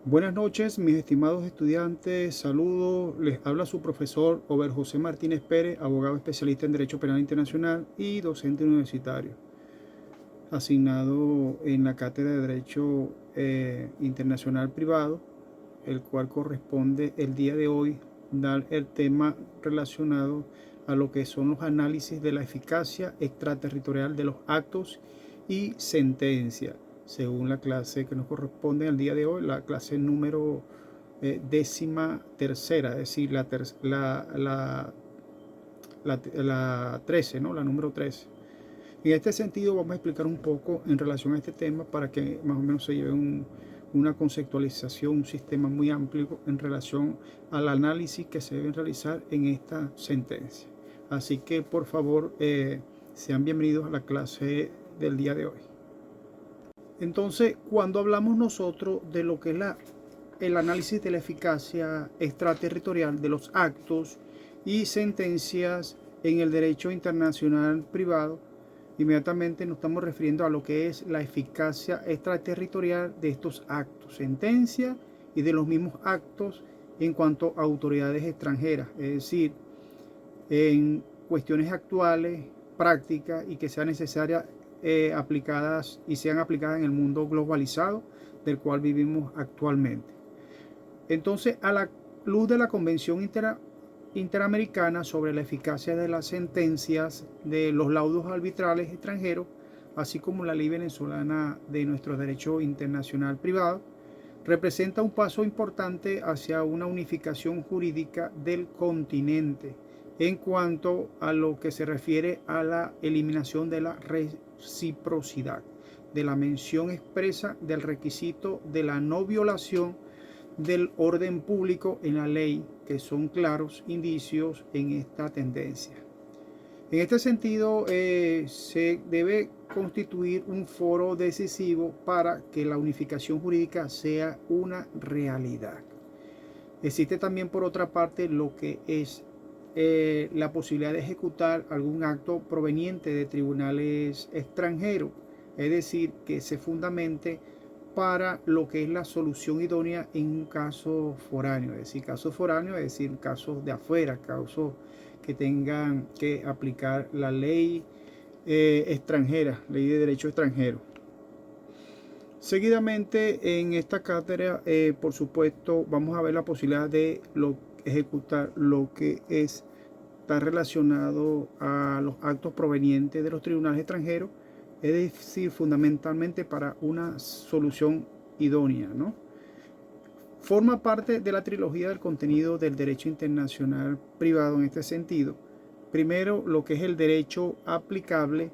Buenas noches, mis estimados estudiantes. Saludos. Les habla su profesor Ober José Martínez Pérez, abogado especialista en Derecho Penal Internacional y docente universitario, asignado en la Cátedra de Derecho Internacional Privado, el cual corresponde el día de hoy dar el tema relacionado a lo que son los análisis de la eficacia extraterritorial de los actos y sentencias, según la clase que nos corresponde al día de hoy, la clase número 13ª, es decir, la 13, ¿no? La número 13. En este sentido vamos a explicar un poco en relación a este tema para que más o menos se lleve una conceptualización, un sistema muy amplio en relación al análisis que se deben realizar en esta sentencia. Así que por favor sean bienvenidos a la clase del día de hoy. Entonces, cuando hablamos nosotros de lo que es el análisis de la eficacia extraterritorial de los actos y sentencias en el derecho internacional privado, inmediatamente nos estamos refiriendo a lo que es la eficacia extraterritorial de estos actos, sentencias y de los mismos actos en cuanto a autoridades extranjeras, es decir, en cuestiones actuales, prácticas y que sean necesarias aplicadas y sean aplicadas en el mundo globalizado del cual vivimos actualmente. Entonces, a la luz de la Convención Interamericana sobre la eficacia de las sentencias de los laudos arbitrales extranjeros, así como la ley venezolana de nuestro derecho internacional privado, representa un paso importante hacia una unificación jurídica del continente en cuanto a lo que se refiere a la eliminación de la reciprocidad, de la mención expresa del requisito de la no violación del orden público en la ley, que son claros indicios en esta tendencia. En este sentido, se debe constituir un foro decisivo para que la unificación jurídica sea una realidad. Existe también, por otra parte, lo que es la posibilidad de ejecutar algún acto proveniente de tribunales extranjeros, es decir, que se fundamente para lo que es la solución idónea en un caso foráneo, es decir, casos foráneos, es decir, casos de afuera, casos que tengan que aplicar la ley extranjera, ley de derecho extranjero. Seguidamente en esta cátedra, por supuesto, vamos a ver la posibilidad de ejecutar lo que está relacionado a los actos provenientes de los tribunales extranjeros, es decir, fundamentalmente para una solución idónea, ¿no? Forma parte de la trilogía del contenido del derecho internacional privado en este sentido. Primero, lo que es el derecho aplicable,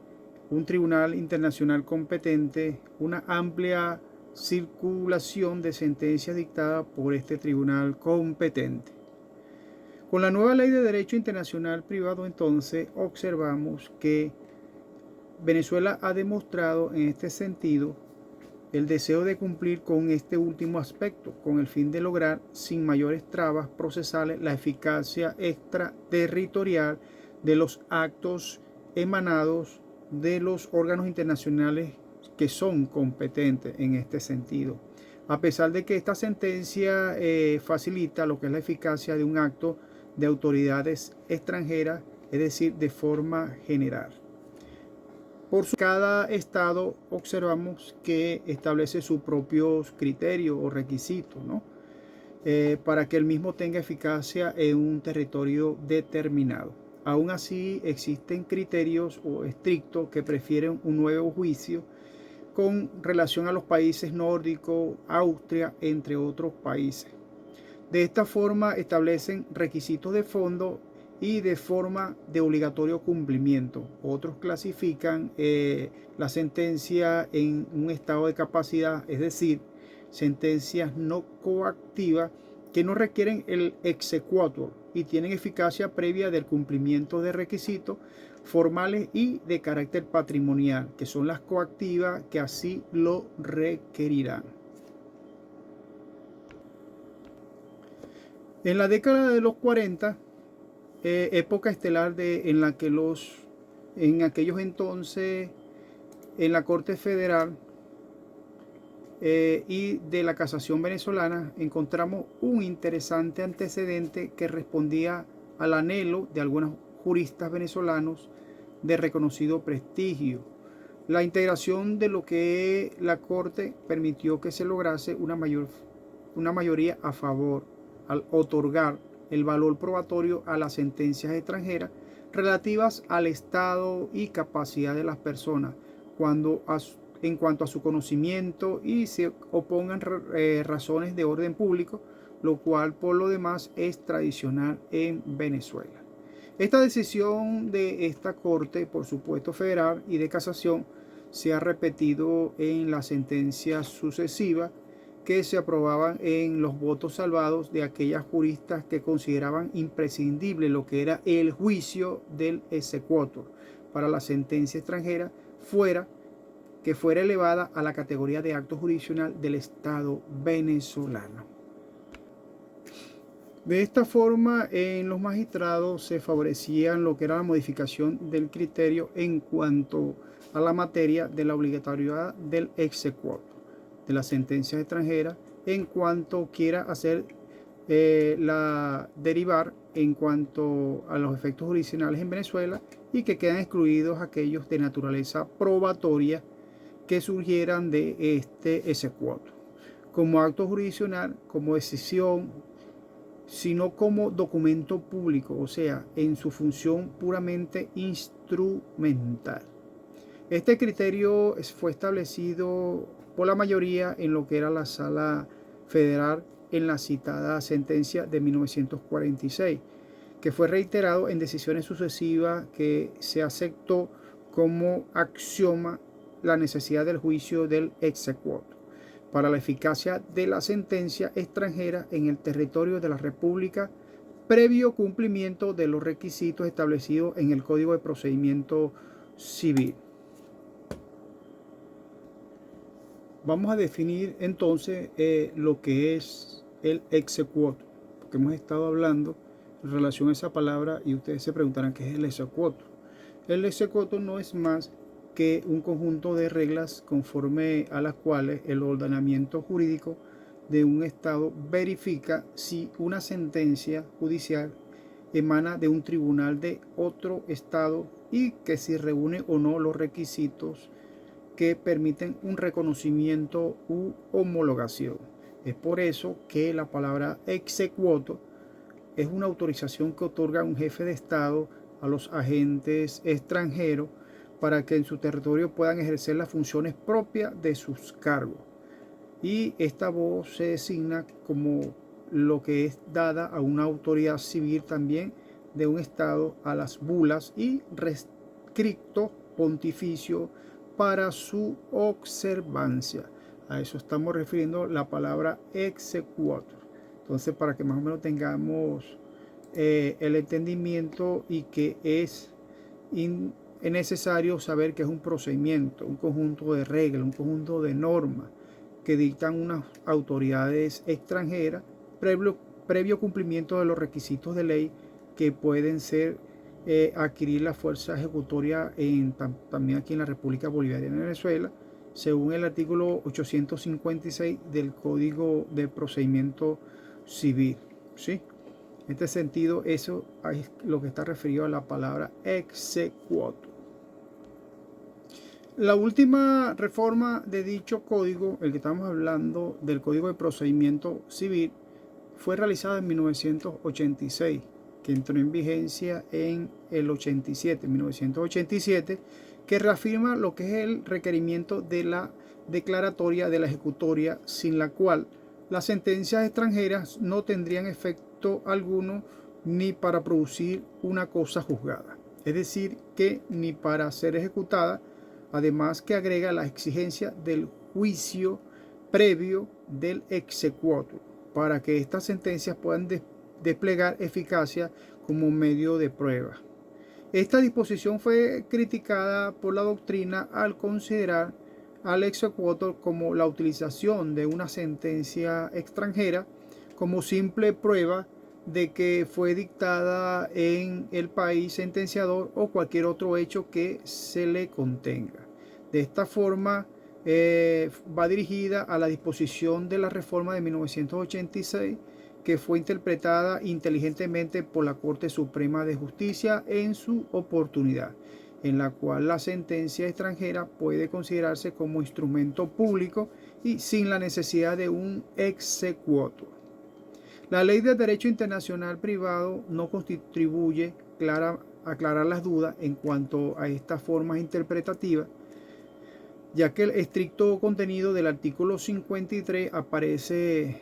un tribunal internacional competente, una amplia circulación de sentencias dictadas por este tribunal competente. Con la nueva ley de derecho internacional privado, entonces, observamos que Venezuela ha demostrado en este sentido el deseo de cumplir con este último aspecto, con el fin de lograr sin mayores trabas procesales la eficacia extraterritorial de los actos emanados de los órganos internacionales que son competentes en este sentido. A pesar de que esta sentencia facilita lo que es la eficacia de un acto de autoridades extranjeras, es decir, de forma general. Cada estado observamos que establece sus propios criterios o requisitos, ¿no? Para que el mismo tenga eficacia en un territorio determinado. Aún así, existen criterios estrictos que prefieren un nuevo juicio con relación a los países nórdicos, Austria, entre otros países. De esta forma establecen requisitos de fondo y de forma de obligatorio cumplimiento. Otros clasifican la sentencia en un estado de capacidad, es decir, sentencias no coactivas que no requieren el exequatur y tienen eficacia previa del cumplimiento de requisitos formales y de carácter patrimonial, que son las coactivas que así lo requerirán. En la década de los 40, época estelar en la que en aquellos entonces en la Corte Federal y de la casación venezolana, encontramos un interesante antecedente que respondía al anhelo de algunos juristas venezolanos de reconocido prestigio. La integración de lo que la Corte permitió que se lograse una mayoría a favor al otorgar el valor probatorio a las sentencias extranjeras relativas al estado y capacidad de las personas en cuanto a su conocimiento y se opongan razones de orden público, lo cual por lo demás es tradicional en Venezuela. Esta decisión de esta Corte, por supuesto federal y de casación, se ha repetido en las sentencias sucesivas que se aprobaban en los votos salvados de aquellas juristas que consideraban imprescindible lo que era el juicio del exequatur para la sentencia extranjera que fuera elevada a la categoría de acto jurisdiccional del Estado venezolano. De esta forma, en los magistrados se favorecían lo que era la modificación del criterio en cuanto a la materia de la obligatoriedad del exequatur de las sentencias extranjeras en cuanto quiera hacer derivar en cuanto a los efectos jurisdiccionales en Venezuela y que quedan excluidos aquellos de naturaleza probatoria que surgieran de este exequatur como acto jurisdiccional, como decisión, sino como documento público, o sea, en su función puramente instrumental. Este criterio fue establecido por la mayoría en lo que era la Sala Federal en la citada sentencia de 1946, que fue reiterado en decisiones sucesivas que se aceptó como axioma la necesidad del juicio del exequatur para la eficacia de la sentencia extranjera en el territorio de la República previo cumplimiento de los requisitos establecidos en el Código de Procedimiento Civil. Vamos a definir entonces lo que es el exequatur, porque hemos estado hablando en relación a esa palabra y ustedes se preguntarán qué es el exequatur. El exequatur no es más que un conjunto de reglas conforme a las cuales el ordenamiento jurídico de un Estado verifica si una sentencia judicial emana de un tribunal de otro Estado y que si reúne o no los requisitos que permiten un reconocimiento u homologación. Es por eso que la palabra exequatur es una autorización que otorga un jefe de Estado a los agentes extranjeros para que en su territorio puedan ejercer las funciones propias de sus cargos. Y esta voz se designa como lo que es dada a una autoridad civil también de un Estado a las bulas y rescriptos pontificios para su observancia. A eso estamos refiriendo la palabra exequatur. Entonces, para que más o menos tengamos el entendimiento y que es necesario saber que es un procedimiento, un conjunto de reglas, un conjunto de normas que dictan unas autoridades extranjeras previo cumplimiento de los requisitos de ley que pueden ser adquirir la fuerza ejecutoria también aquí en la República Bolivariana de Venezuela, según el artículo 856 del Código de Procedimiento Civil. ¿Sí? En este sentido, eso es lo que está referido a la palabra exequatur. La última reforma de dicho código, el que estamos hablando del Código de Procedimiento Civil, fue realizada en 1986, que entró en vigencia en el 1987, que reafirma lo que es el requerimiento de la declaratoria de la ejecutoria, sin la cual las sentencias extranjeras no tendrían efecto alguno ni para producir una cosa juzgada, es decir, que ni para ser ejecutada, además que agrega la exigencia del juicio previo del exequatur para que estas sentencias puedan desplegar eficacia como medio de prueba. Esta disposición fue criticada por la doctrina al considerar al exequatur como la utilización de una sentencia extranjera como simple prueba de que fue dictada en el país sentenciador o cualquier otro hecho que se le contenga. De esta forma, va dirigida a la disposición de la reforma de 1986, que fue interpretada inteligentemente por la Corte Suprema de Justicia en su oportunidad, en la cual la sentencia extranjera puede considerarse como instrumento público y sin la necesidad de un exequatur. La ley de derecho internacional privado no contribuye a aclarar las dudas en cuanto a estas formas interpretativas, ya que el estricto contenido del artículo 53 parece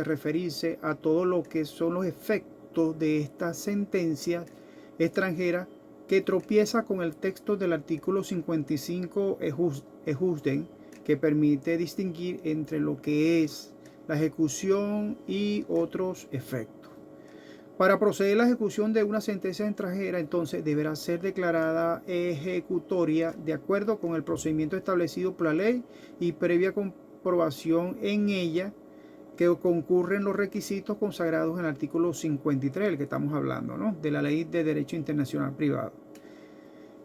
referirse a todo lo que son los efectos de estas sentencias extranjeras, que tropieza con el texto del artículo 55 Ejusden, que permite distinguir entre lo que es la ejecución y otros efectos. Para proceder a la ejecución de una sentencia extranjera, entonces deberá ser declarada ejecutoria de acuerdo con el procedimiento establecido por la ley y previa comprobación en ella que concurren los requisitos consagrados en el artículo 53, el que estamos hablando, ¿no?, de la Ley de Derecho Internacional Privado.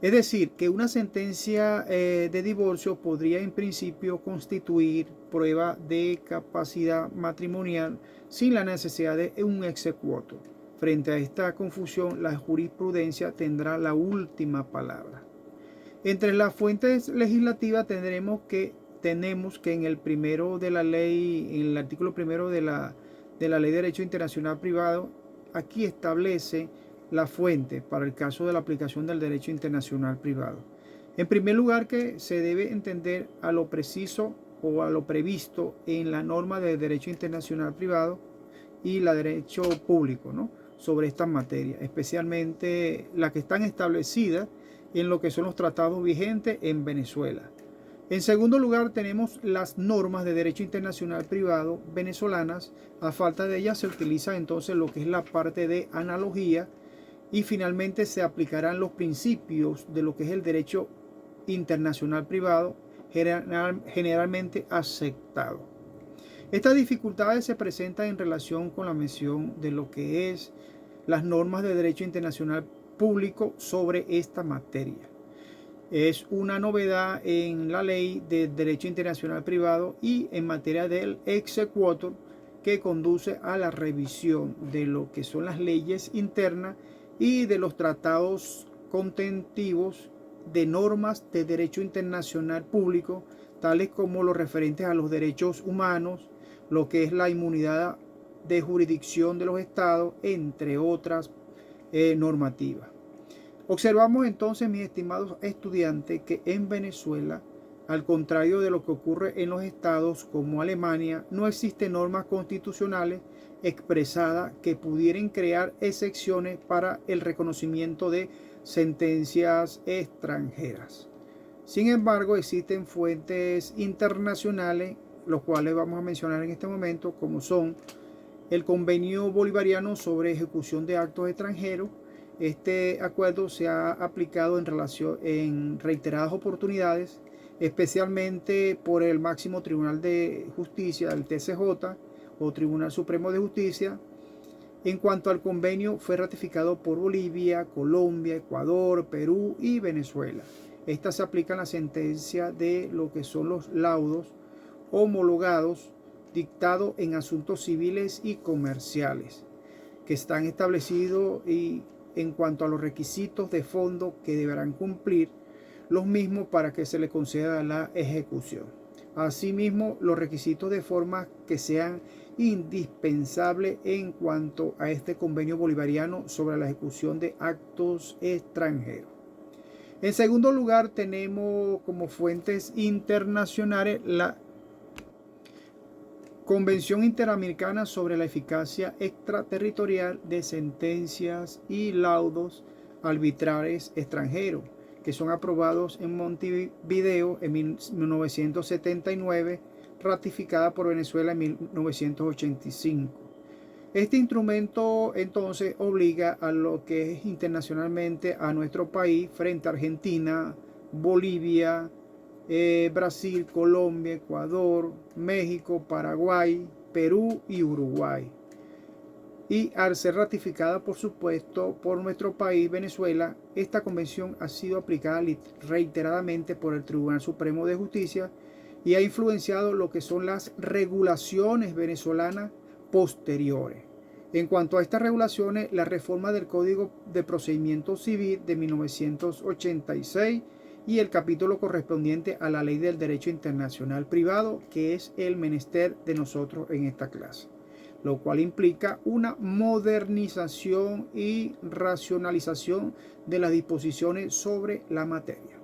Es decir, que una sentencia de divorcio podría en principio constituir prueba de capacidad matrimonial sin la necesidad de un exequatur. Frente a esta confusión, la jurisprudencia tendrá la última palabra. Entre las fuentes legislativas tenemos que en el primero de la ley, en el artículo primero de la Ley de Derecho Internacional Privado, aquí establece la fuente para el caso de la aplicación del derecho internacional privado. En primer lugar, que se debe entender a lo preciso o a lo previsto en la norma de derecho internacional privado y la derecho público, ¿no?, sobre estas materias, especialmente las que están establecidas en lo que son los tratados vigentes en Venezuela. En segundo lugar, tenemos las normas de derecho internacional privado venezolanas. A falta de ellas se utiliza entonces lo que es la parte de analogía, y finalmente se aplicarán los principios de lo que es el derecho internacional privado generalmente aceptado. Estas dificultades se presentan en relación con la mención de lo que es las normas de derecho internacional público sobre esta materia. Es una novedad en la ley de derecho internacional privado y en materia del exequatur, que conduce a la revisión de lo que son las leyes internas y de los tratados contentivos de normas de derecho internacional público, tales como los referentes a los derechos humanos, lo que es la inmunidad de jurisdicción de los estados, entre otras normativas. Observamos entonces, mis estimados estudiantes, que en Venezuela, al contrario de lo que ocurre en los estados como Alemania, no existen normas constitucionales expresadas que pudieran crear excepciones para el reconocimiento de sentencias extranjeras. Sin embargo, existen fuentes internacionales, los cuales vamos a mencionar en este momento, como son el Convenio Bolivariano sobre Ejecución de Actos Extranjeros. Este acuerdo se ha aplicado en reiteradas oportunidades, especialmente por el máximo Tribunal de Justicia, el TCJ, o Tribunal Supremo de Justicia. En cuanto al convenio, fue ratificado por Bolivia, Colombia, Ecuador, Perú y Venezuela. Estas se aplican a la sentencia de lo que son los laudos homologados dictados en asuntos civiles y comerciales, que están establecidos y en cuanto a los requisitos de fondo que deberán cumplir los mismos para que se le conceda la ejecución. Asimismo, los requisitos de forma que sean indispensables en cuanto a este convenio bolivariano sobre la ejecución de actos extranjeros. En segundo lugar, tenemos como fuentes internacionales la Convención Interamericana sobre la Eficacia Extraterritorial de Sentencias y Laudos Arbitrales Extranjeros, que son aprobados en Montevideo en 1979, ratificada por Venezuela en 1985. Este instrumento entonces obliga a lo que es internacionalmente a nuestro país frente a Argentina, Bolivia, Brasil, Colombia, Ecuador, México, Paraguay, Perú y Uruguay. Y al ser ratificada, por supuesto, por nuestro país, Venezuela, esta convención ha sido aplicada reiteradamente por el Tribunal Supremo de Justicia y ha influenciado lo que son las regulaciones venezolanas posteriores. En cuanto a estas regulaciones, la reforma del Código de Procedimiento Civil de 1986 y el capítulo correspondiente a la Ley del Derecho Internacional Privado, que es el menester de nosotros en esta clase, lo cual implica una modernización y racionalización de las disposiciones sobre la materia.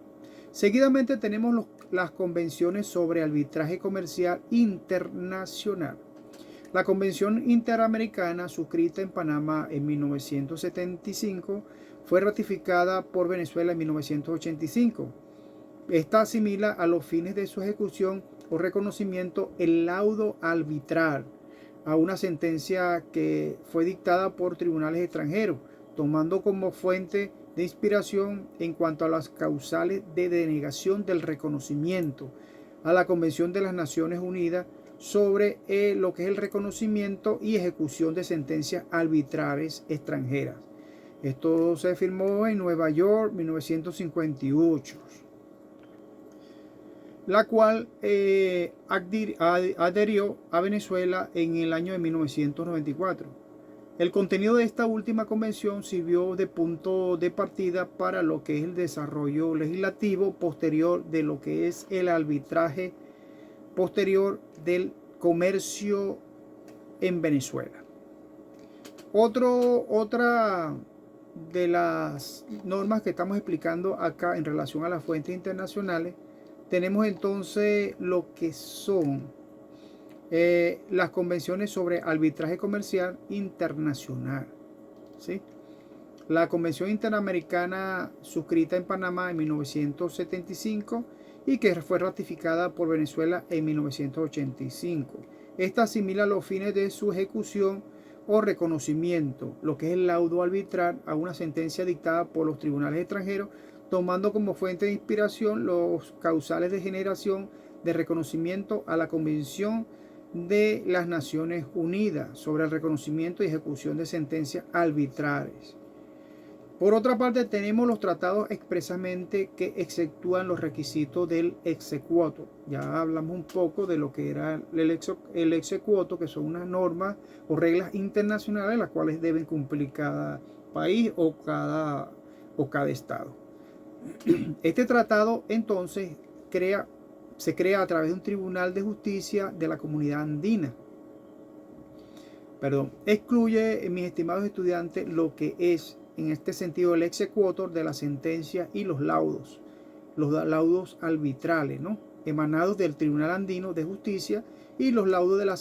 Seguidamente tenemos las convenciones sobre arbitraje comercial internacional. La Convención Interamericana, suscrita en Panamá en 1975, fue ratificada por Venezuela en 1985. Esta asimila a los fines de su ejecución o reconocimiento el laudo arbitral a una sentencia que fue dictada por tribunales extranjeros, tomando como fuente de inspiración en cuanto a las causales de denegación del reconocimiento a la Convención de las Naciones Unidas sobre lo que es el reconocimiento y ejecución de sentencias arbitrales extranjeras. Esto se firmó en Nueva York en 1958, la cual adherió a Venezuela en el año de 1994. El contenido de esta última convención sirvió de punto de partida para lo que es el desarrollo legislativo posterior de lo que es el arbitraje posterior del comercio en Venezuela. Otra de las normas que estamos explicando acá en relación a las fuentes internacionales, tenemos entonces lo que son las convenciones sobre arbitraje comercial internacional, ¿sí? La Convención Interamericana, suscrita en Panamá en 1975 y que fue ratificada por Venezuela en 1985. Esta asimila los fines de su ejecución o reconocimiento, lo que es el laudo arbitral a una sentencia dictada por los tribunales extranjeros, tomando como fuente de inspiración los causales de generación de reconocimiento a la Convención de las Naciones Unidas sobre el reconocimiento y ejecución de sentencias arbitrales. Por otra parte, tenemos los tratados expresamente que exceptúan los requisitos del exequatur. Ya hablamos un poco de lo que era el exequatur, que son unas normas o reglas internacionales las cuales deben cumplir cada país o cada estado. Este tratado entonces se crea a través de un tribunal de justicia de la comunidad andina. Excluye, mis estimados estudiantes, lo que es en este sentido el exequatur de la sentencia y los laudos arbitrales, ¿no?, emanados del Tribunal Andino de Justicia y los laudos de la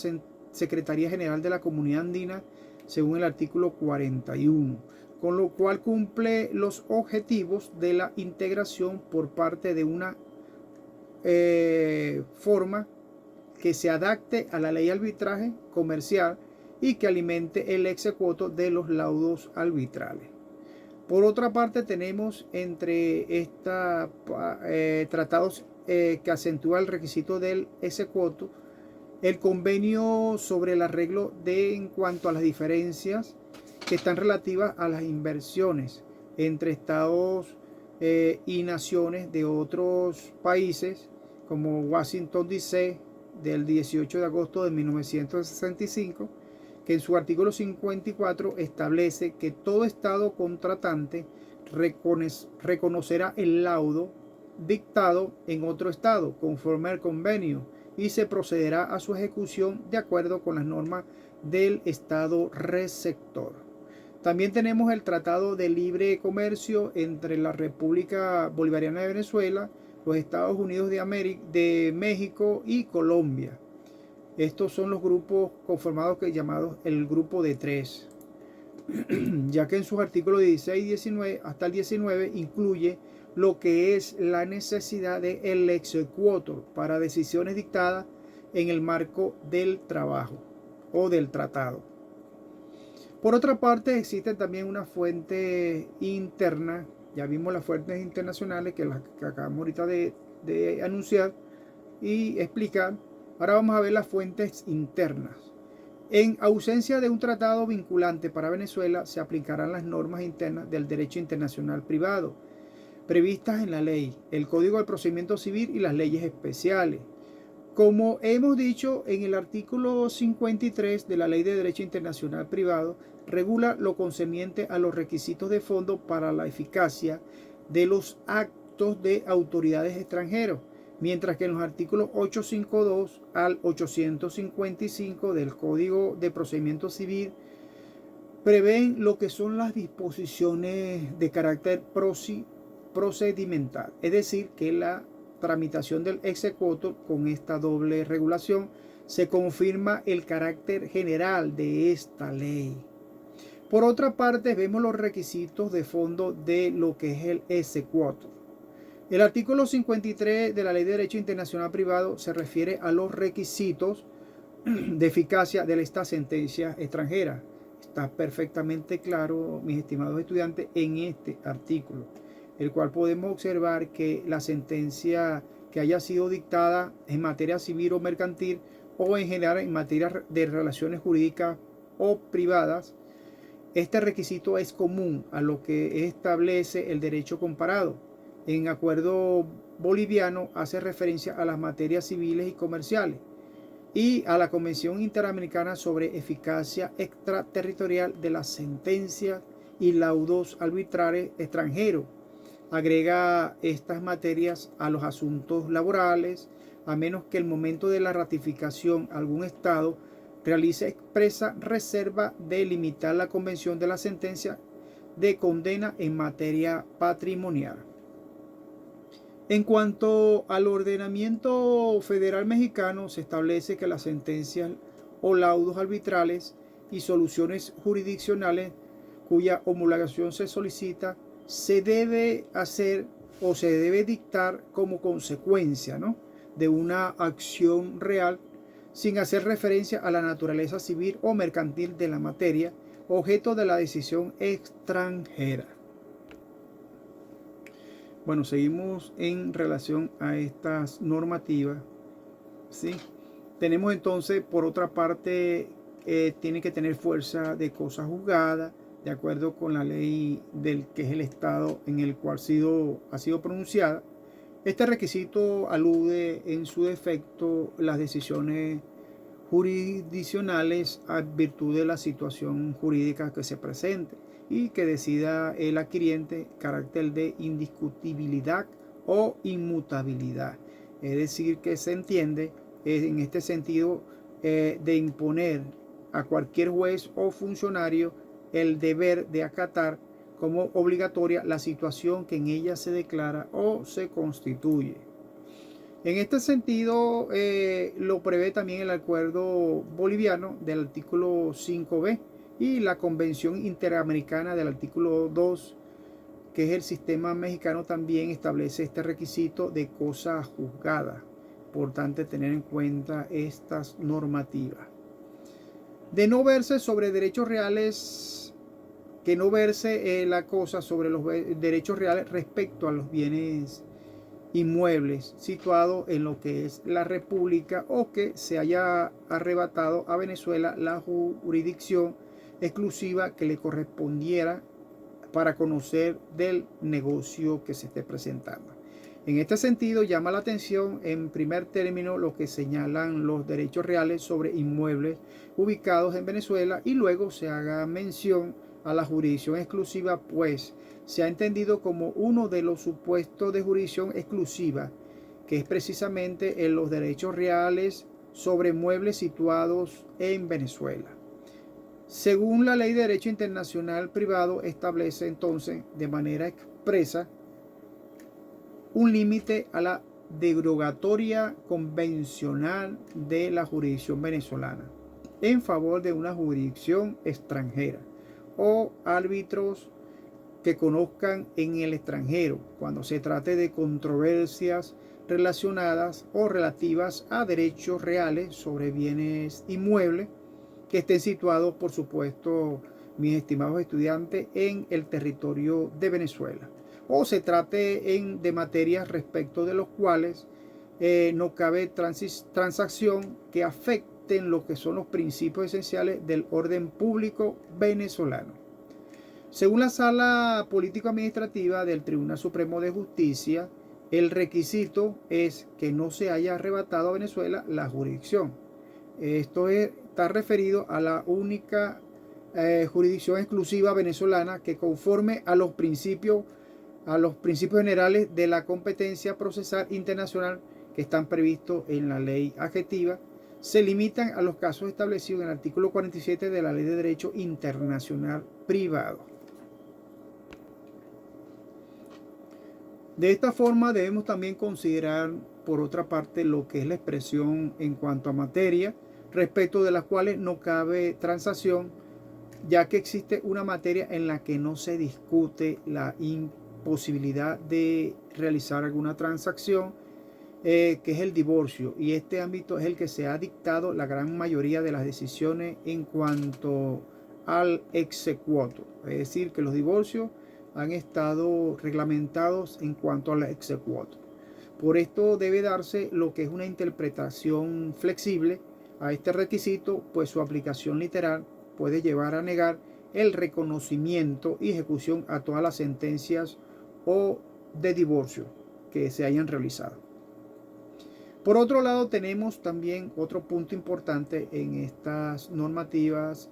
Secretaría General de la Comunidad Andina según el artículo 41, con lo cual cumple los objetivos de la integración por parte de una forma que se adapte a la ley de arbitraje comercial y que alimente el exequatur de los laudos arbitrales. Por otra parte, tenemos entre estos tratados que acentúa el requisito del exequatur el convenio sobre el arreglo en cuanto a las diferencias que están relativas a las inversiones entre estados y naciones de otros países, como Washington D.C. del 18 de agosto de 1965, que en su artículo 54 establece que todo estado contratante reconocerá el laudo dictado en otro estado conforme al convenio y se procederá a su ejecución de acuerdo con las normas del estado receptor. También tenemos el Tratado de Libre Comercio entre la República Bolivariana de Venezuela, los Estados Unidos de México y Colombia. Estos son los grupos conformados llamados el grupo de tres, ya que en sus artículos 16 y 19 hasta el 19 incluye lo que es la necesidad del exequatur para decisiones dictadas en el marco del trabajo o del tratado. Por otra parte, existe también una fuente interna. Ya vimos las fuentes internacionales que acabamos ahorita de anunciar y explicar. Ahora vamos a ver las fuentes internas. En ausencia de un tratado vinculante para Venezuela, se aplicarán las normas internas del derecho internacional privado, previstas en la ley, el Código del Procedimiento Civil y las leyes especiales. Como hemos dicho, en el artículo 53 de la Ley de Derecho Internacional Privado, regula lo concerniente a los requisitos de fondo para la eficacia de los actos de autoridades extranjeras, mientras que en los artículos 852 al 855 del Código de Procedimiento Civil prevén lo que son las disposiciones de carácter procedimental, es decir, que la tramitación del exequatur con esta doble regulación se confirma el carácter general de esta ley. Por otra parte, vemos los requisitos de fondo de lo que es el exequatur. El artículo 53 de la Ley de Derecho Internacional Privado se refiere a los requisitos de eficacia de esta sentencia extranjera. Está perfectamente claro, mis estimados estudiantes, en este artículo, el cual podemos observar que la sentencia que haya sido dictada en materia civil o mercantil o en general en materia de relaciones jurídicas o privadas, este requisito es común a lo que establece el derecho comparado. En acuerdo boliviano hace referencia a las materias civiles y comerciales y a la Convención Interamericana sobre Eficacia Extraterritorial de las Sentencias y Laudos Arbitrales Extranjeros. Agrega estas materias a los asuntos laborales, a menos que el momento de la ratificación algún Estado realice expresa reserva de limitar la convención de la sentencia de condena en materia patrimonial. En cuanto al ordenamiento federal mexicano, se establece que las sentencias o laudos arbitrales y soluciones jurisdiccionales cuya homologación se solicita se debe hacer o se debe dictar como consecuencia, ¿no?, de una acción real, sin hacer referencia a la naturaleza civil o mercantil de la materia, objeto de la decisión extranjera. Bueno, seguimos en relación a estas normativas, ¿sí? Tenemos entonces, por otra parte, tiene que tener fuerza de cosa juzgada, de acuerdo con la ley del que es el estado en el cual ha sido pronunciada. Este requisito alude en su defecto las decisiones jurisdiccionales a virtud de la situación jurídica que se presente y que decida el adquiriente carácter de indiscutibilidad o inmutabilidad. Es decir, que se entiende en este sentido de imponer a cualquier juez o funcionario el deber de acatar como obligatoria la situación que en ella se declara o se constituye. En este sentido, lo prevé también el acuerdo boliviano del artículo 5b y la Convención Interamericana del artículo 2, que es el sistema mexicano, también establece este requisito de cosa juzgada. Importante tener en cuenta estas normativas. De no verse sobre derechos reales, que no verse la cosa sobre los derechos reales respecto a los bienes inmuebles situados en lo que es la República o que se haya arrebatado a Venezuela la jurisdicción exclusiva que le correspondiera para conocer del negocio que se esté presentando. En este sentido, llama la atención en primer término lo que señalan los derechos reales sobre inmuebles ubicados en Venezuela y luego se haga mención a la jurisdicción exclusiva, pues se ha entendido como uno de los supuestos de jurisdicción exclusiva, que es precisamente en los derechos reales sobre inmuebles situados en Venezuela. Según la Ley de Derecho Internacional Privado, establece entonces de manera expresa un límite a la derogatoria convencional de la jurisdicción venezolana en favor de una jurisdicción extranjera o árbitros que conozcan en el extranjero cuando se trate de controversias relacionadas o relativas a derechos reales sobre bienes inmuebles que estén situados, por supuesto, mis estimados estudiantes, en el territorio de Venezuela, o se trate de materias respecto de los cuales no cabe transacción que afecte existen lo que son los principios esenciales del orden público venezolano. Según la Sala Político-Administrativa del Tribunal Supremo de Justicia, el requisito es que no se haya arrebatado a Venezuela la jurisdicción. Esto está referido a la única jurisdicción exclusiva venezolana que conforme a los principios generales de la competencia procesal internacional que están previstos en la ley adjetiva, se limitan a los casos establecidos en el artículo 47 de la Ley de Derecho Internacional Privado. De esta forma debemos también considerar, por otra parte, lo que es la expresión en cuanto a materia, respecto de las cuales no cabe transacción, ya que existe una materia en la que no se discute la imposibilidad de realizar alguna transacción, que es el divorcio, y este ámbito es el que se ha dictado la gran mayoría de las decisiones en cuanto al exequatur, es decir, que los divorcios han estado reglamentados en cuanto al exequatur. Por esto debe darse lo que es una interpretación flexible a este requisito, pues su aplicación literal puede llevar a negar el reconocimiento y ejecución a todas las sentencias o de divorcio que se hayan realizado. Por otro lado, tenemos también otro punto importante en estas normativas,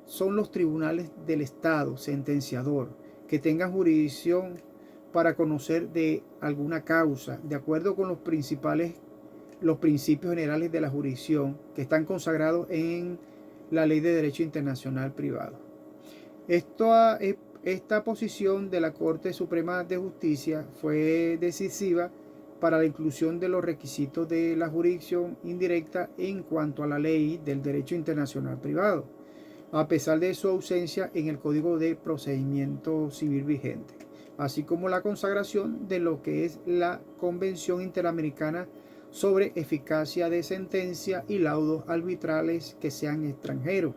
son los tribunales del Estado sentenciador, que tengan jurisdicción para conocer de alguna causa, de acuerdo con los principios generales de la jurisdicción que están consagrados en la Ley de Derecho Internacional Privado. Esta posición de la Corte Suprema de Justicia fue decisiva para la inclusión de los requisitos de la jurisdicción indirecta en cuanto a la ley del derecho internacional privado, a pesar de su ausencia en el Código de Procedimiento Civil vigente, así como la consagración de lo que es la Convención Interamericana sobre Eficacia de Sentencia y Laudos Arbitrales que sean extranjeros.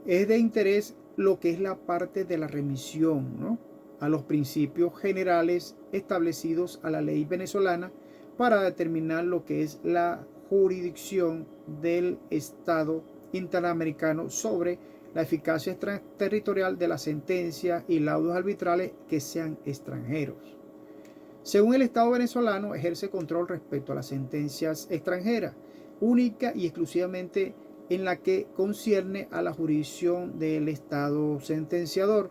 Es de interés lo que es la parte de la remisión, ¿no?, a los principios generales establecidos a la ley venezolana para determinar lo que es la jurisdicción del Estado interamericano sobre la eficacia territorial de la sentencia y laudos arbitrales que sean extranjeros. Según el Estado venezolano, ejerce control respecto a las sentencias extranjeras, única y exclusivamente en la que concierne a la jurisdicción del Estado sentenciador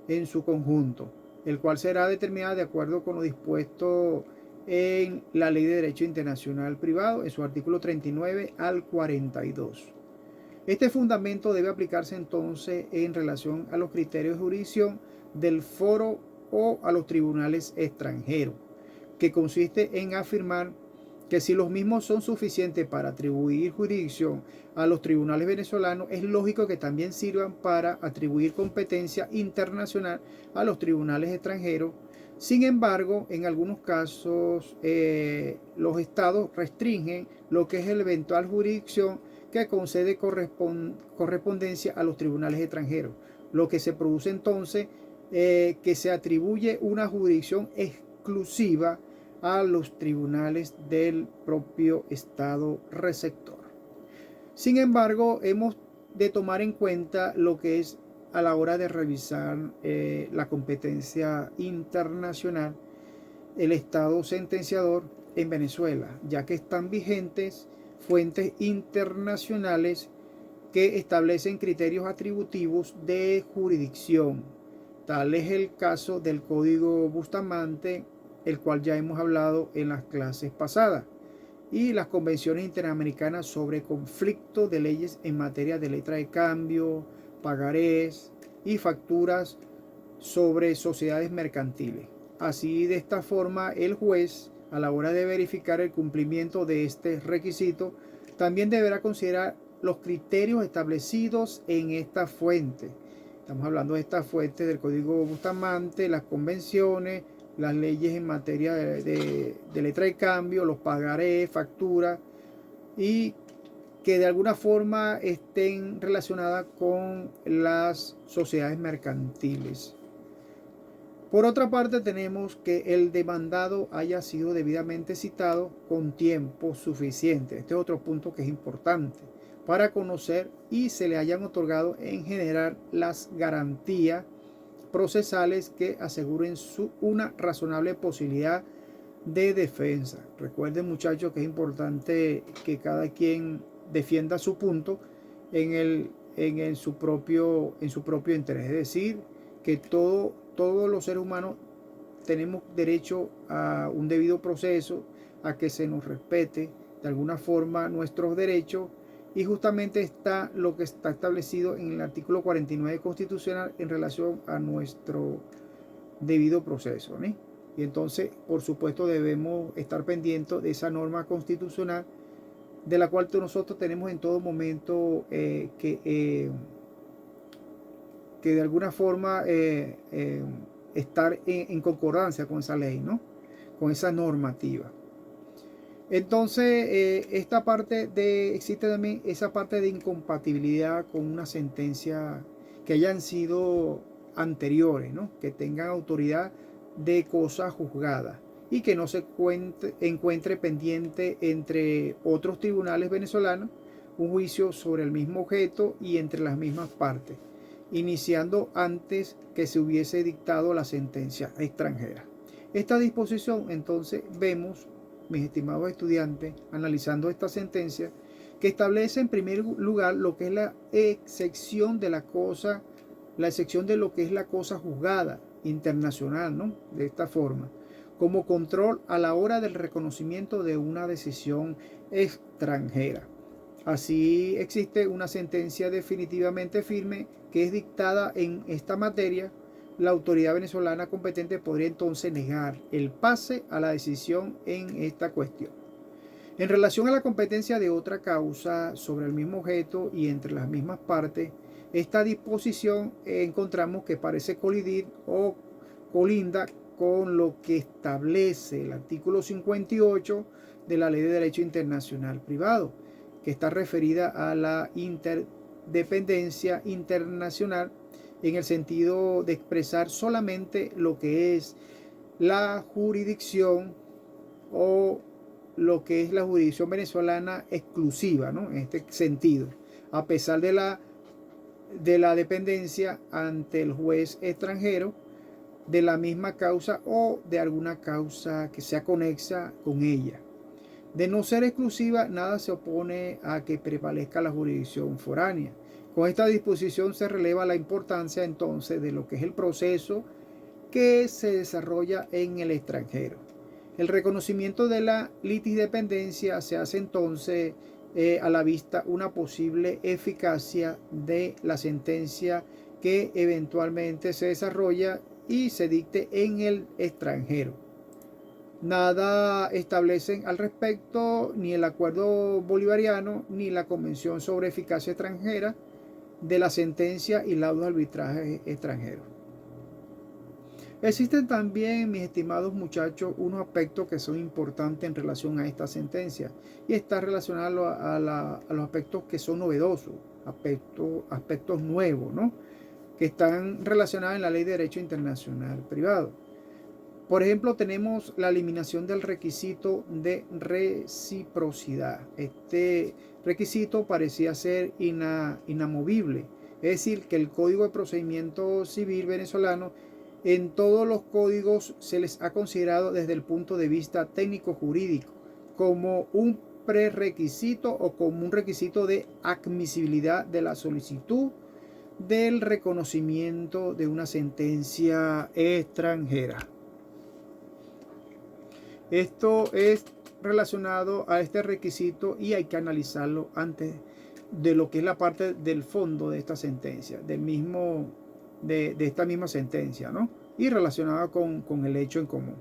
en su conjunto, el cual será determinado de acuerdo con lo dispuesto en la Ley de Derecho Internacional Privado, en su artículo 39 al 42. Este fundamento debe aplicarse entonces en relación a los criterios de jurisdicción del foro o a los tribunales extranjeros, que consiste en afirmar que si los mismos son suficientes para atribuir jurisdicción a los tribunales venezolanos, es lógico que también sirvan para atribuir competencia internacional a los tribunales extranjeros. Sin embargo, en algunos casos los estados restringen lo que es la eventual jurisdicción que concede correspondencia a los tribunales extranjeros, lo que se produce entonces que se atribuye una jurisdicción exclusiva a los tribunales del propio Estado receptor. Sin embargo, hemos de tomar en cuenta lo que es a la hora de revisar la competencia internacional, el Estado sentenciador en Venezuela, ya que están vigentes fuentes internacionales que establecen criterios atributivos de jurisdicción. Tal es el caso del Código Bustamante, el cual ya hemos hablado en las clases pasadas, y las convenciones interamericanas sobre conflicto de leyes en materia de letra de cambio, pagarés y facturas sobre sociedades mercantiles. Así, de esta forma, el juez, a la hora de verificar el cumplimiento de este requisito, también deberá considerar los criterios establecidos en esta fuente. Estamos hablando de esta fuente del Código Bustamante, las convenciones, las leyes en materia de letra de cambio, los pagarés, facturas, y que de alguna forma estén relacionadas con las sociedades mercantiles. Por otra parte, tenemos que el demandado haya sido debidamente citado con tiempo suficiente. Este es otro punto que es importante para conocer y se le hayan otorgado en general las garantías procesales que aseguren una razonable posibilidad de defensa. Recuerden, muchachos, que es importante que cada quien defienda su punto en su propio interés. Es decir, que todos los seres humanos tenemos derecho a un debido proceso, a que se nos respete de alguna forma nuestros derechos, y justamente está lo que está establecido en el artículo 49 constitucional en relación a nuestro debido proceso, ¿no? Y entonces, por supuesto, debemos estar pendientes de esa norma constitucional, de la cual nosotros tenemos en todo momento que de alguna forma estar en concordancia con esa ley, ¿no? Con esa normativa. Entonces, existe también esa parte de incompatibilidad con una sentencia que hayan sido anteriores, ¿no? Que tengan autoridad de cosa juzgada y que no se encuentre pendiente entre otros tribunales venezolanos un juicio sobre el mismo objeto y entre las mismas partes, iniciando antes que se hubiese dictado la sentencia extranjera. Esta disposición, entonces, vemos, mis estimados estudiantes, analizando esta sentencia, que establece en primer lugar lo que es la excepción de lo que es la cosa juzgada internacional, ¿no? De esta forma, como control a la hora del reconocimiento de una decisión extranjera. Así existe una sentencia definitivamente firme que es dictada en esta materia. La autoridad venezolana competente podría entonces negar el pase a la decisión en esta cuestión. En relación a la competencia de otra causa sobre el mismo objeto y entre las mismas partes, esta disposición encontramos que parece colidir o colinda con lo que establece el artículo 58 de la Ley de Derecho Internacional Privado, que está referida a la interdependencia internacional en el sentido de expresar solamente lo que es la jurisdicción o lo que es la jurisdicción venezolana exclusiva, ¿no? En este sentido, a pesar de la dependencia ante el juez extranjero de la misma causa o de alguna causa que sea conexa con ella. De no ser exclusiva, nada se opone a que prevalezca la jurisdicción foránea. Con esta disposición se releva la importancia entonces de lo que es el proceso que se desarrolla en el extranjero. El reconocimiento de la litidependencia se hace entonces a la vista una posible eficacia de la sentencia que eventualmente se desarrolla y se dicte en el extranjero. Nada establecen al respecto ni el acuerdo bolivariano ni la Convención sobre Eficacia Extranjera de la sentencia y laudos de arbitraje extranjero. Existen también, mis estimados muchachos, unos aspectos que son importantes en relación a esta sentencia y está relacionado a los aspectos que son novedosos, aspectos nuevos, ¿no? Que están relacionados en la Ley de Derecho Internacional Privado. Por ejemplo, tenemos la eliminación del requisito de reciprocidad. Este requisito parecía ser inamovible, es decir, que el Código de Procedimiento Civil venezolano en todos los códigos se les ha considerado desde el punto de vista técnico-jurídico como un prerequisito o como un requisito de admisibilidad de la solicitud del reconocimiento de una sentencia extranjera. Esto es relacionado a este requisito y hay que analizarlo antes de lo que es la parte del fondo de esta sentencia, de esta misma sentencia, ¿no? Y relacionada con el hecho en común.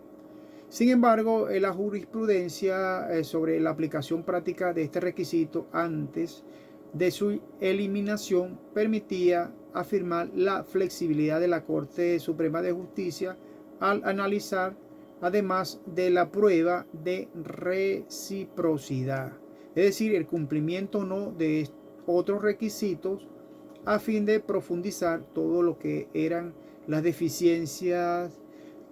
Sin embargo, la jurisprudencia sobre la aplicación práctica de este requisito antes de su eliminación permitía afirmar la flexibilidad de la Corte Suprema de Justicia al analizar además de la prueba de reciprocidad, es decir, el cumplimiento o no de otros requisitos a fin de profundizar todo lo que eran las deficiencias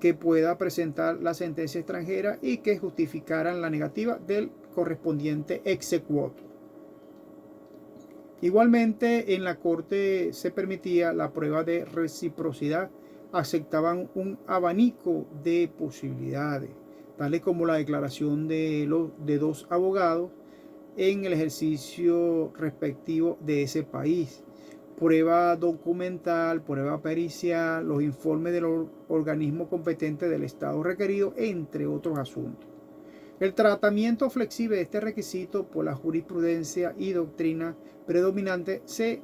que pueda presentar la sentencia extranjera y que justificaran la negativa del correspondiente exequatur. Igualmente, en la Corte se permitía la prueba de reciprocidad. Aceptaban un abanico de posibilidades, tales como la declaración de dos abogados en el ejercicio respectivo de ese país, prueba documental, prueba pericial, los informes del organismo competente del Estado requerido, entre otros asuntos. El tratamiento flexible de este requisito por la jurisprudencia y doctrina predominante se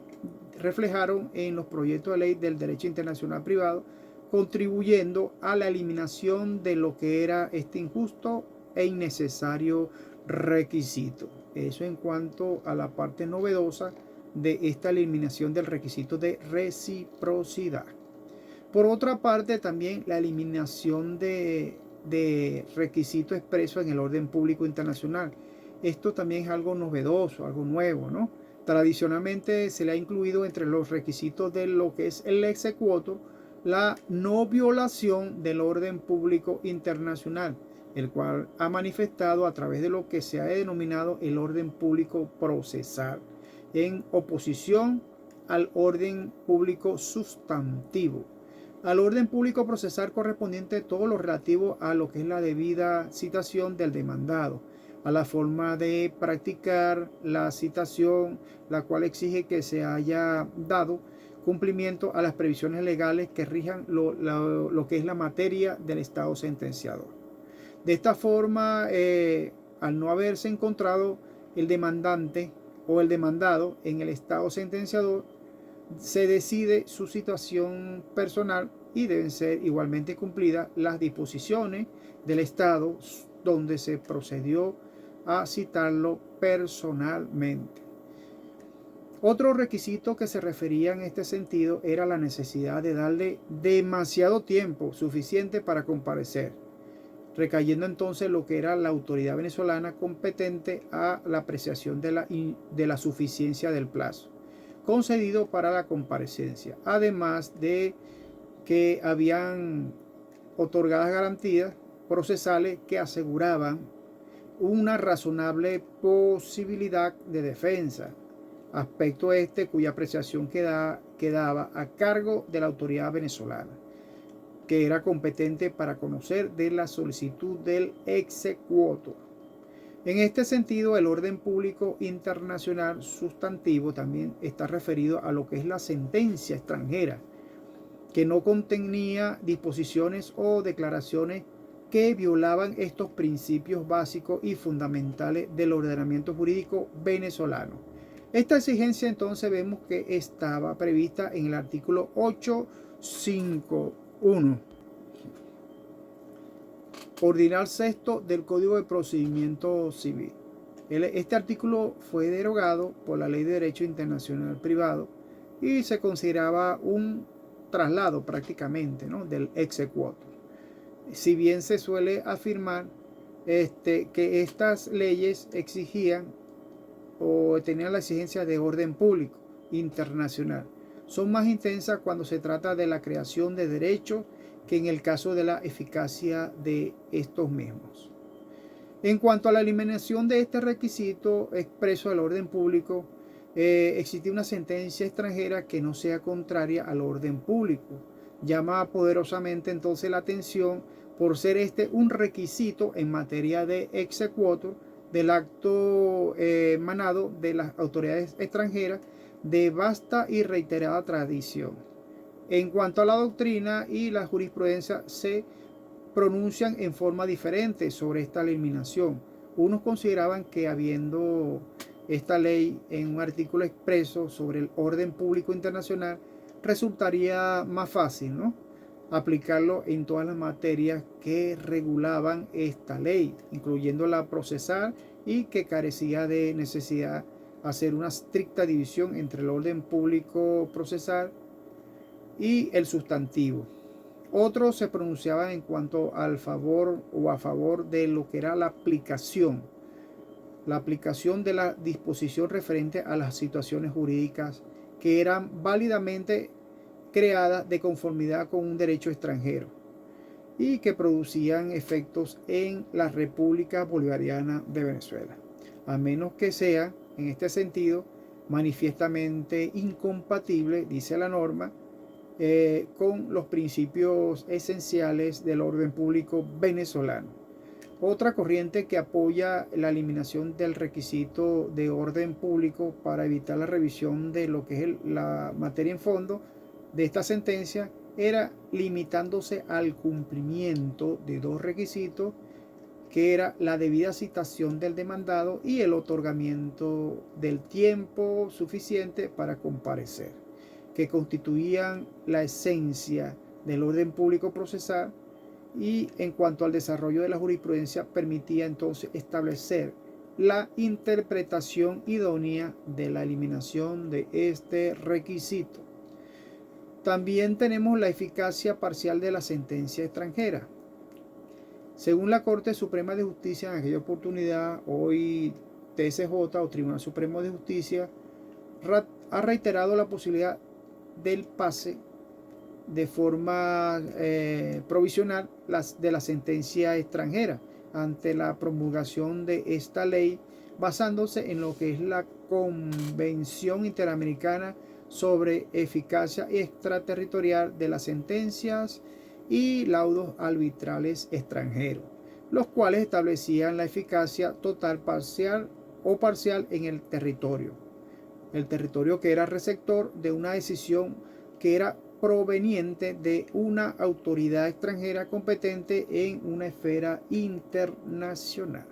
reflejaron en los proyectos de ley del derecho internacional privado, contribuyendo a la eliminación de lo que era este injusto e innecesario requisito. Eso en cuanto a la parte novedosa de esta eliminación del requisito de reciprocidad. Por otra parte, también la eliminación de requisito expreso en el orden público internacional. Esto también es algo novedoso, algo nuevo, ¿no? Tradicionalmente se le ha incluido entre los requisitos de lo que es el exequatur la no violación del orden público internacional, el cual ha manifestado a través de lo que se ha denominado el orden público procesal, en oposición al orden público sustantivo. Al orden público procesal correspondiente todo lo relativo a lo que es la debida citación del demandado, a la forma de practicar la citación, la cual exige que se haya dado cumplimiento a las previsiones legales que rijan lo que es la materia del Estado sentenciador. De esta forma, al no haberse encontrado el demandante o el demandado en el Estado sentenciador, se decide su situación personal y deben ser igualmente cumplidas las disposiciones del Estado donde se procedió a citarlo personalmente. Otro requisito que se refería en este sentido era la necesidad de darle demasiado tiempo suficiente para comparecer, recayendo entonces lo que era la autoridad venezolana competente a la apreciación de la suficiencia del plazo concedido para la comparecencia, además de que habían otorgadas garantías procesales que aseguraban una razonable posibilidad de defensa, aspecto este cuya apreciación quedaba a cargo de la autoridad venezolana, que era competente para conocer de la solicitud del exequatur. En este sentido, el orden público internacional sustantivo también está referido a lo que es la sentencia extranjera, que no contenía disposiciones o declaraciones que violaban estos principios básicos y fundamentales del ordenamiento jurídico venezolano. Esta exigencia entonces vemos que estaba prevista en el artículo 851. Ordinal sexto del Código de Procedimiento Civil. Este artículo fue derogado por la Ley de Derecho Internacional Privado y se consideraba un traslado prácticamente, ¿no?, del exequatur. Si bien se suele afirmar que estas leyes exigían o tenían la exigencia de orden público internacional, son más intensas cuando se trata de la creación de derechos que en el caso de la eficacia de estos mismos. En cuanto a la eliminación de este requisito expreso del orden público, existe una sentencia extranjera que no sea contraria al orden público. Llama poderosamente entonces la atención por ser este un requisito en materia de exequatur del acto emanado de las autoridades extranjeras de vasta y reiterada tradición. En cuanto a la doctrina y la jurisprudencia se pronuncian en forma diferente sobre esta eliminación. Unos consideraban que habiendo esta ley en un artículo expreso sobre el orden público internacional, resultaría más fácil, ¿no?, aplicarlo en todas las materias que regulaban esta ley, incluyendo la procesal, y que carecía de necesidad hacer una estricta división entre el orden público procesal y el sustantivo. Otros se pronunciaban en cuanto al favor o a favor de lo que era la aplicación de la disposición referente a las situaciones jurídicas que eran válidamente creadas de conformidad con un derecho extranjero. y que producían efectos en la República Bolivariana de Venezuela, a menos que sea, en este sentido, manifiestamente incompatible, dice la norma, con los principios esenciales del orden público venezolano. Otra corriente que apoya la eliminación del requisito de orden público para evitar la revisión de lo que es la materia en fondo de esta sentencia era limitándose al cumplimiento de dos requisitos, que era la debida citación del demandado y el otorgamiento del tiempo suficiente para comparecer, que constituían la esencia del orden público procesal, y en cuanto al desarrollo de la jurisprudencia permitía entonces establecer la interpretación idónea de la eliminación de este requisito. También tenemos la eficacia parcial de la sentencia extranjera. Según la Corte Suprema de Justicia en aquella oportunidad, hoy TSJ o Tribunal Supremo de Justicia, ha reiterado la posibilidad del pase de forma provisional de la sentencia extranjera ante la promulgación de esta ley, basándose en lo que es la Convención Interamericana sobre Eficacia Extraterritorial de las Sentencias y Laudos Arbitrales Extranjeros, los cuales establecían la eficacia total, parcial o parcial en el territorio que era receptor de una decisión que era proveniente de una autoridad extranjera competente en una esfera internacional.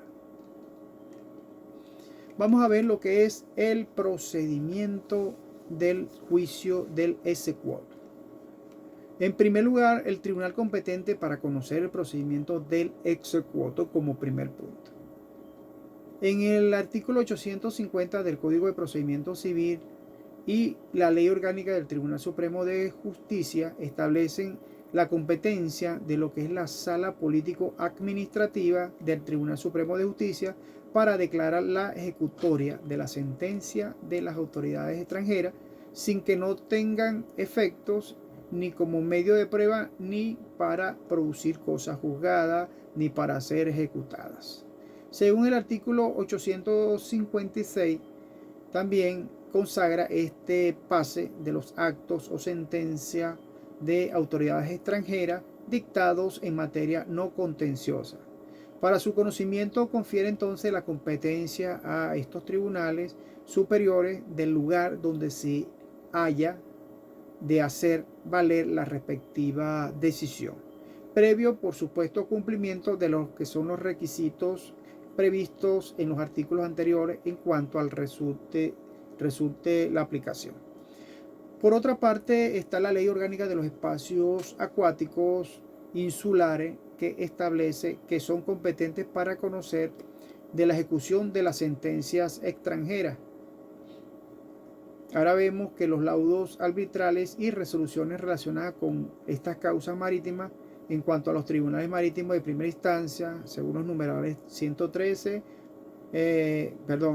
Vamos a ver lo que es el procedimiento del juicio del exequatur. En primer lugar, el tribunal competente para conocer el procedimiento del exequatur como primer punto. En el artículo 850 del Código de Procedimiento Civil y la Ley Orgánica del Tribunal Supremo de Justicia establecen la competencia de lo que es la Sala Político-Administrativa del Tribunal Supremo de Justicia para declarar la ejecutoria de la sentencia de las autoridades extranjeras sin que no tengan efectos ni como medio de prueba, ni para producir cosas juzgadas, ni para ser ejecutadas. Según el artículo 856, también consagra este pase de los actos o sentencias de autoridades extranjeras dictados en materia no contenciosa. Para su conocimiento confiere entonces la competencia a estos tribunales superiores del lugar donde se haya de hacer valer la respectiva decisión, previo por supuesto cumplimiento de los que son los requisitos previstos en los artículos anteriores en cuanto al resulte la aplicación. Por otra parte está la Ley Orgánica de los Espacios Acuáticos Insulares, que establece que son competentes para conocer de la ejecución de las sentencias extranjeras. Ahora vemos que los laudos arbitrales y resoluciones relacionadas con estas causas marítimas en cuanto a los tribunales marítimos de primera instancia, según los numerales 113,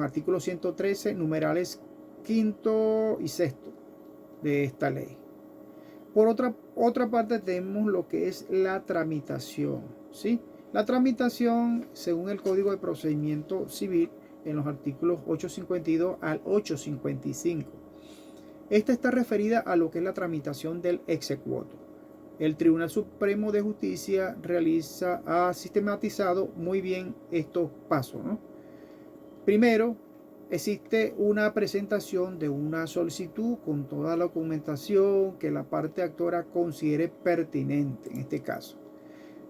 artículo 113, numerales quinto y sexto de esta ley. Por otra parte tenemos lo que es la tramitación, ¿sí? La tramitación, según el Código de Procedimiento Civil, en los artículos 852 al 855. Esta está referida a lo que es la tramitación del exequatur. El Tribunal Supremo de Justicia ha sistematizado muy bien estos pasos, ¿no? Primero, existe una presentación de una solicitud con toda la documentación que la parte actora considere pertinente en este caso.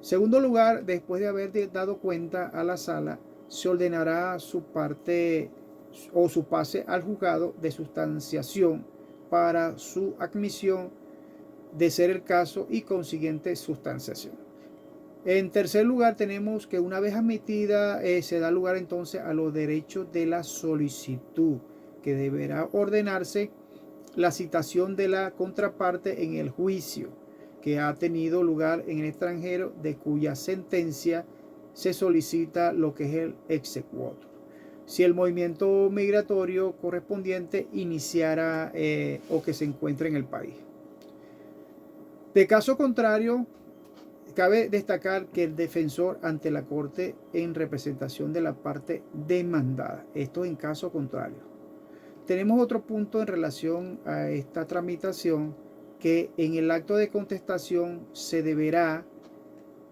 Segundo lugar, después de haber dado cuenta a la sala, se ordenará su parte o su pase al juzgado de sustanciación para su admisión de ser el caso y consiguiente sustanciación. En tercer lugar, tenemos que una vez admitida se da lugar entonces a los derechos de la solicitud, que deberá ordenarse la citación de la contraparte en el juicio que ha tenido lugar en el extranjero, de cuya sentencia se solicita lo que es el exequatur, si el movimiento migratorio correspondiente iniciara o que se encuentre en el país. De caso contrario, Cabe destacar que el defensor ante la Corte en representación de la parte demandada. Esto en caso contrario. Tenemos otro punto en relación a esta tramitación, que en el acto de contestación se deberá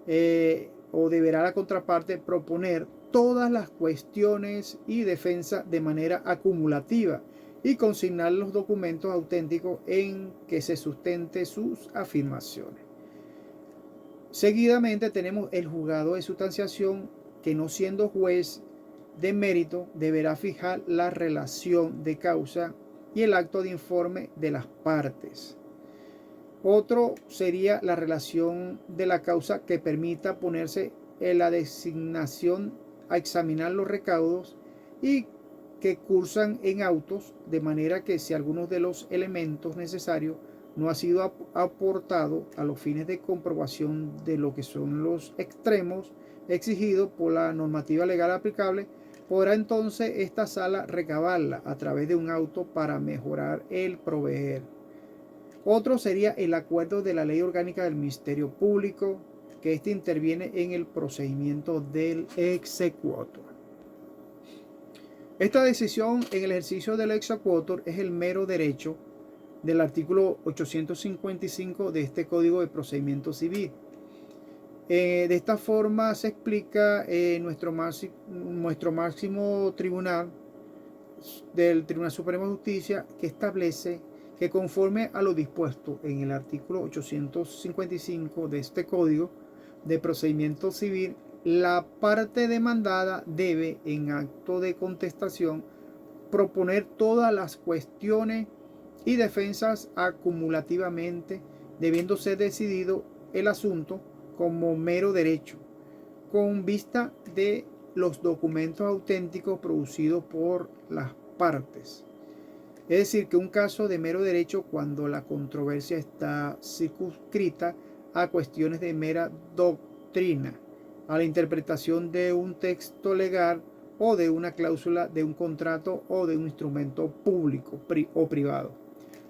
deberá la contraparte proponer todas las cuestiones y defensa de manera acumulativa y consignar los documentos auténticos en que se sustente sus afirmaciones. Seguidamente tenemos el juzgado de sustanciación, que no siendo juez de mérito deberá fijar la relación de causa y el acto de informe de las partes. Otro sería la relación de la causa, que permita ponerse en la designación a examinar los recaudos y que cursan en autos, de manera que si algunos de los elementos necesarios no ha sido aportado a los fines de comprobación de lo que son los extremos exigidos por la normativa legal aplicable, podrá entonces esta sala recabarla a través de un auto para mejorar el proveer. Otro sería el acuerdo de la Ley Orgánica del Ministerio Público, que éste interviene en el procedimiento del exequatur. Esta decisión en el ejercicio del exequatur es el mero derecho del artículo 855 de este Código de Procedimiento Civil. De esta forma se explica nuestro máximo tribunal del Tribunal Supremo de Justicia, que establece que conforme a lo dispuesto en el artículo 855 de este Código de Procedimiento Civil, la parte demandada debe, en acto de contestación, proponer todas las cuestiones y defensas acumulativamente, debiendo ser decidido el asunto como mero derecho, con vista de los documentos auténticos producidos por las partes. Es decir, que un caso de mero derecho cuando la controversia está circunscrita a cuestiones de mera doctrina, a la interpretación de un texto legal o de una cláusula de un contrato o de un instrumento público o privado,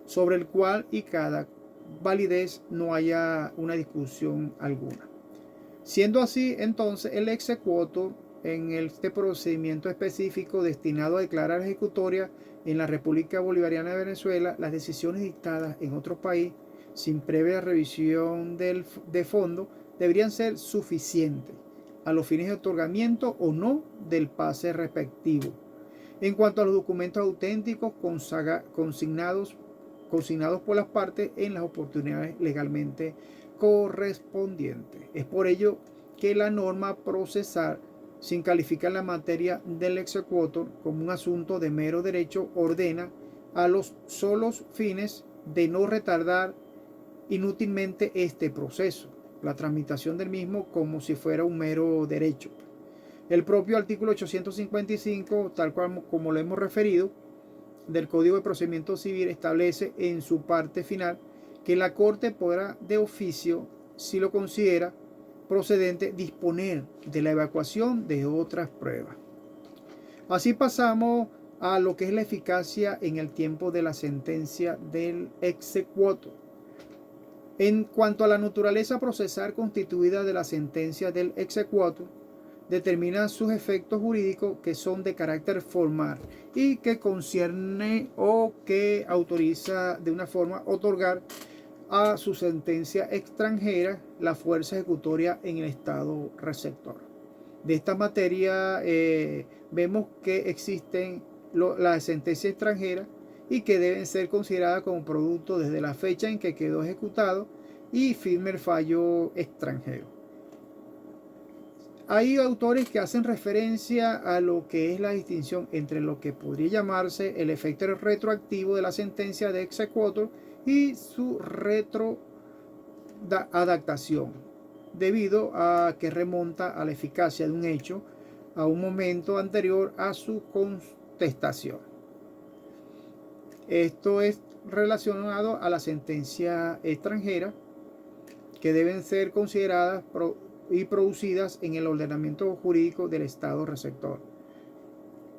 sobre el cual y cada validez no haya una discusión alguna. Siendo así, entonces, el exequatur en este procedimiento específico destinado a declarar ejecutoria en la República Bolivariana de Venezuela las decisiones dictadas en otro país sin previa revisión de fondo deberían ser suficientes a los fines de otorgamiento o no del pase respectivo. En cuanto a los documentos auténticos consignados por las partes en las oportunidades legalmente correspondientes. Es por ello que la norma procesal, sin calificar la materia del exequatur como un asunto de mero derecho, ordena a los solos fines de no retardar inútilmente este proceso, la tramitación del mismo como si fuera un mero derecho. El propio artículo 855, tal cual como lo hemos referido, del Código de Procedimiento Civil establece en su parte final que la Corte podrá de oficio, si lo considera procedente, disponer de la evacuación de otras pruebas. Así pasamos a lo que es la eficacia en el tiempo de la sentencia del exequatur. En cuanto a la naturaleza procesal constituida de la sentencia del exequatur, determina sus efectos jurídicos, que son de carácter formal y que concierne o que autoriza de una forma otorgar a su sentencia extranjera la fuerza ejecutoria en el estado receptor. De esta materia vemos que existen las sentencias extranjeras y que deben ser consideradas como producto desde la fecha en que quedó ejecutado y firme el fallo extranjero. Hay autores que hacen referencia a lo que es la distinción entre lo que podría llamarse el efecto retroactivo de la sentencia de exequatur y su retroadaptación, debido a que remonta a la eficacia de un hecho a un momento anterior a su contestación. Esto es relacionado a la sentencia extranjera, que deben ser consideradas y producidas en el ordenamiento jurídico del estado receptor.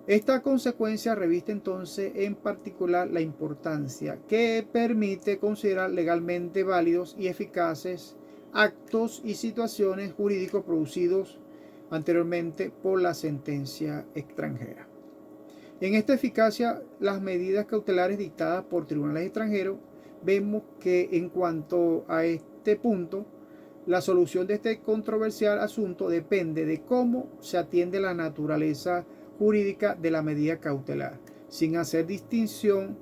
Esta consecuencia reviste entonces en particular la importancia que permite considerar legalmente válidos y eficaces actos y situaciones jurídicos producidos anteriormente por la sentencia extranjera. En esta eficacia, las medidas cautelares dictadas por tribunales extranjeros, vemos que en cuanto a este punto, la solución de este controversial asunto depende de cómo se atiende la naturaleza jurídica de la medida cautelar, sin hacer distinción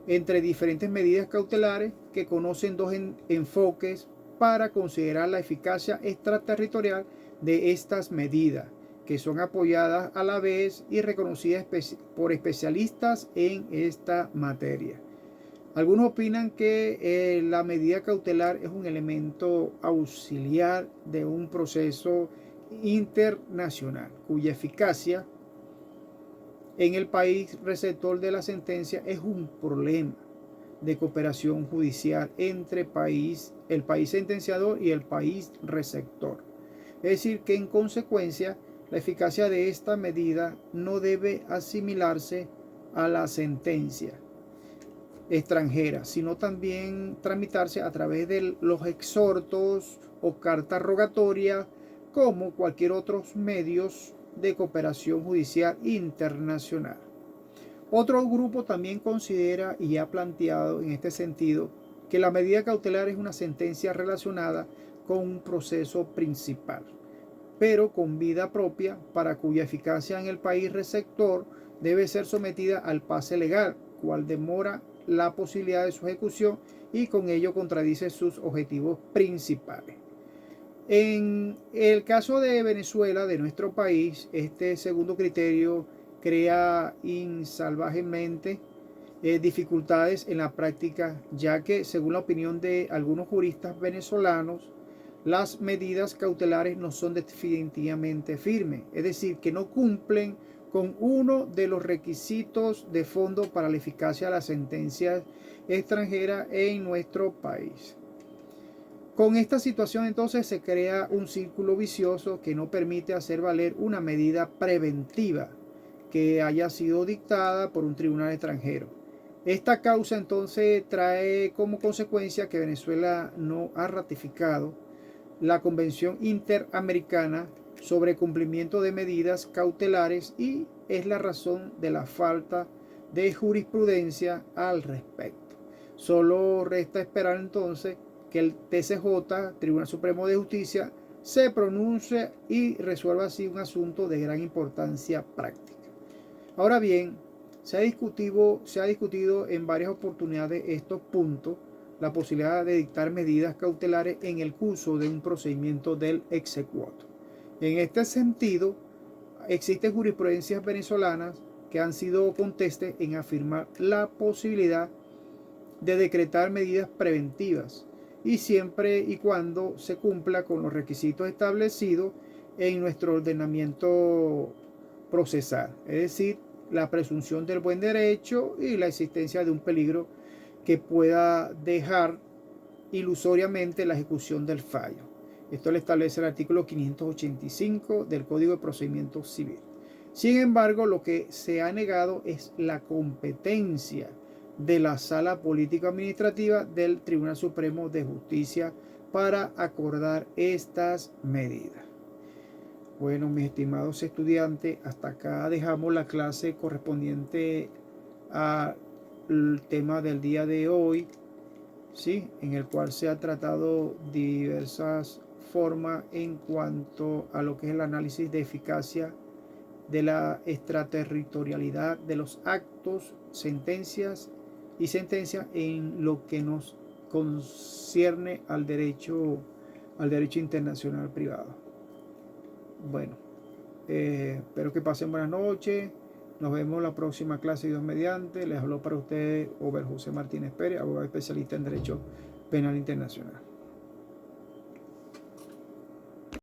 entre diferentes medidas cautelares que conocen dos enfoques para considerar la eficacia extraterritorial de estas medidas, que son apoyadas a la vez y reconocidas por especialistas en esta materia. Algunos opinan que la medida cautelar es un elemento auxiliar de un proceso internacional, cuya eficacia en el país receptor de la sentencia es un problema de cooperación judicial entre el país sentenciador y el país receptor. Es decir, que en consecuencia la eficacia de esta medida no debe asimilarse a la sentencia extranjera, sino también tramitarse a través de los exhortos o cartas rogatorias, como cualquier otros medios de cooperación judicial internacional. Otro grupo también considera y ha planteado en este sentido que la medida cautelar es una sentencia relacionada con un proceso principal, pero con vida propia, para cuya eficacia en el país receptor debe ser sometida al pase legal, cual demora la posibilidad de su ejecución y con ello contradice sus objetivos principales. En el caso de Venezuela, de nuestro país, este segundo criterio crea insalvajemente dificultades en la práctica, ya que, según la opinión de algunos juristas venezolanos, las medidas cautelares no son definitivamente firmes, es decir, que no cumplen con uno de los requisitos de fondo para la eficacia de las sentencias extranjeras en nuestro país. Con esta situación entonces se crea un círculo vicioso que no permite hacer valer una medida preventiva que haya sido dictada por un tribunal extranjero. Esta causa entonces trae como consecuencia que Venezuela no ha ratificado la Convención Interamericana sobre cumplimiento de medidas cautelares y es la razón de la falta de jurisprudencia al respecto. Solo resta esperar entonces que el TCJ, Tribunal Supremo de Justicia, se pronuncie y resuelva así un asunto de gran importancia práctica. Ahora bien, se ha discutido en varias oportunidades estos puntos, la posibilidad de dictar medidas cautelares en el curso de un procedimiento del exequatur. En este sentido, existen jurisprudencias venezolanas que han sido contestes en afirmar la posibilidad de decretar medidas preventivas y siempre y cuando se cumpla con los requisitos establecidos en nuestro ordenamiento procesal, es decir, la presunción del buen derecho y la existencia de un peligro que pueda dejar ilusoriamente la ejecución del fallo. Esto lo establece el artículo 585 del Código de Procedimiento Civil. Sin embargo, lo que se ha negado es la competencia de la Sala Político-Administrativa del Tribunal Supremo de Justicia para acordar estas medidas. Bueno, mis estimados estudiantes, hasta acá dejamos la clase correspondiente al tema del día de hoy, ¿sí? En el cual se ha tratado diversas formas en cuanto a lo que es el análisis de eficacia de la extraterritorialidad de los actos, sentencias en lo que nos concierne al derecho internacional privado. Bueno, espero que pasen buenas noches. Nos vemos en la próxima clase, Dios mediante. Les habló para ustedes Over José Martínez Pérez, abogado especialista en Derecho Penal Internacional.